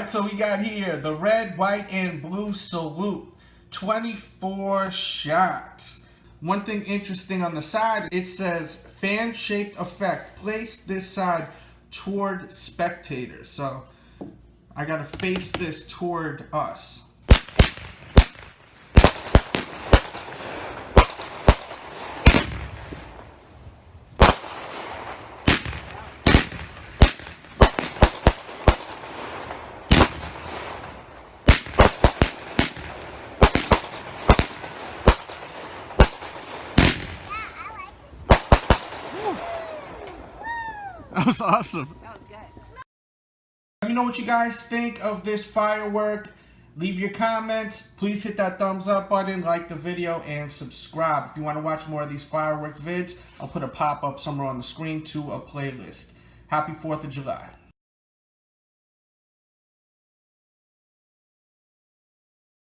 Alright, so we got here the red, white, and blue salute. 24 shots. One thing interesting on the side, it says fan-shaped effect. Place this side toward spectators. So I gotta face this toward us. That was awesome. That was good. Let me know what you guys think of this firework. Leave your comments. Please hit that thumbs up button, like the video, and subscribe. If you want to watch more of these firework vids, I'll put a pop-up somewhere on the screen to a playlist. Happy 4th of July.